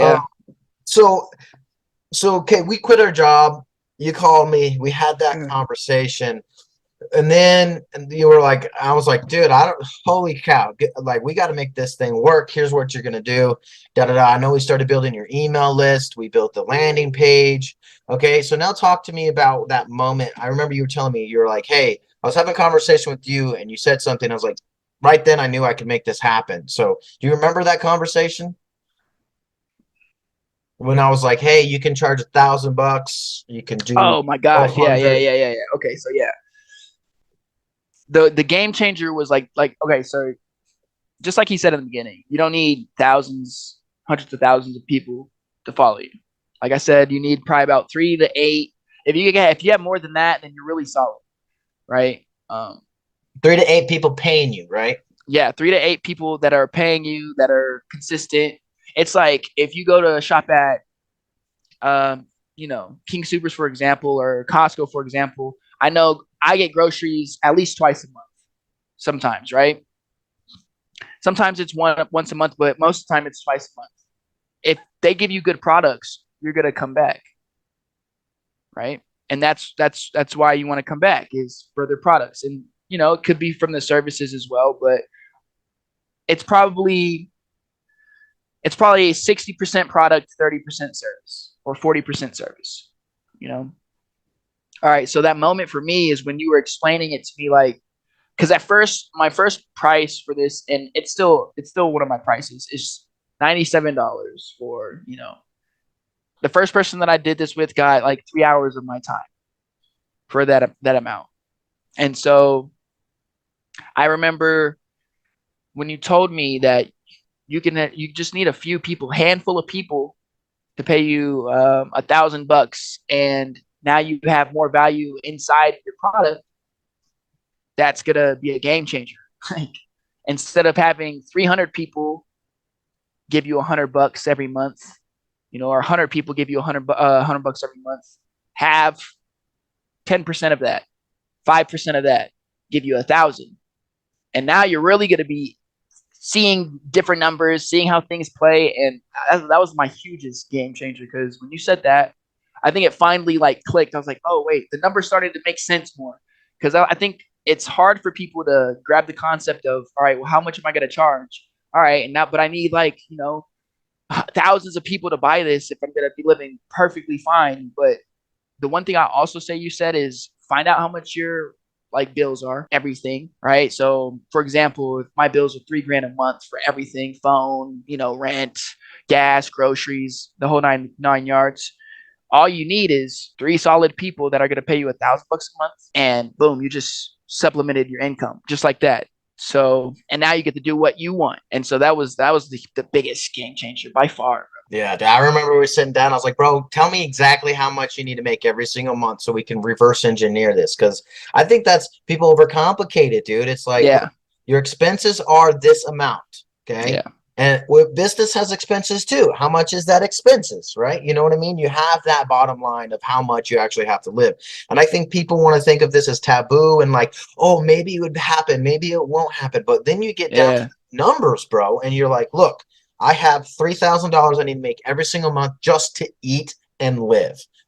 Uh, Yeah. so okay, we quit our job. You called me. We had that Mm. conversation. And then you were like, I was like, dude, I don't, holy cow, like, we got to make this thing work. Here's what you're going to do. Da, da, da. I know we started building your email list. We built the landing page. Okay. So now talk to me about that moment. I remember you were telling me, you were like, hey, I was having a conversation with you and you said something. I was like, right then I knew I could make this happen. So do you remember that conversation? When I was like, hey, you can charge $1,000. You can do Oh my gosh. Yeah, yeah, 1,200. yeah, yeah, yeah. Okay, so yeah. The game changer was like okay, so just like he said in the beginning, you don't need thousands, hundreds of thousands of people to follow you. Like I said, you need probably about 3 to 8. If you have more than that, then you're really solid, right? 3 to 8 people paying you, right? Yeah, 3 to 8 people that are paying you that are consistent. It's like if you go to shop at King Supers, for example, or Costco, for example. I know I get groceries at least twice a month, sometimes, right? Sometimes it's once a month, but most of the time it's twice a month. If they give you good products, you're gonna come back, right? And that's why you want to come back is for their products, and it could be from the services as well, but it's probably it's probably 60% product, 30% service, or 40% service. You know, all right. So that moment for me is when you were explaining it to me, like, because at first my first price for this, and it's still one of my prices, is $97 for the first person that I did this with got like 3 hours of my time for that amount. And so I remember when you told me that you just need a few people, handful of people to pay you $1,000, and now you have more value inside your product. That's gonna be a game changer. Like, instead of having 300 people give you $100 every month, or 100 people give you $100 every month, have 10% of that, 5% of that, give you 1,000, and now you're really gonna be seeing different numbers, seeing how things play, and that was my hugest game changer. Because when you said that, I think it finally like clicked. I was like, oh wait, the numbers started to make sense more. Because I think it's hard for people to grab the concept of, all right, well, how much am I going to charge? All right, and now, but I need like thousands of people to buy this if I'm going to be living perfectly fine. But the one thing I also say you said is find out how much your like bills are, everything, right? So for example, if my bills are 3 grand a month for everything, phone, rent, gas, groceries, the whole nine yards, all you need is three solid people that are going to pay you $1,000 a month, and boom, you just supplemented your income just like that. So, and now you get to do what you want. And so that was the biggest game changer by far. Yeah, I remember we were sitting down. I was like, bro, tell me exactly how much you need to make every single month so we can reverse engineer this. Because I think that's people overcomplicate it, dude. It's like, look, Yeah. your expenses are this amount. Okay. Yeah. And with business has expenses too. How much is that expenses, right? You know what I mean? You have that bottom line of how much you actually have to live. And I think people want to think of this as taboo and like, oh, maybe it would happen, maybe it won't happen. But then you get down to Yeah. numbers, bro, and you're like, look, I have $3,000 I need to make every single month just to eat and live.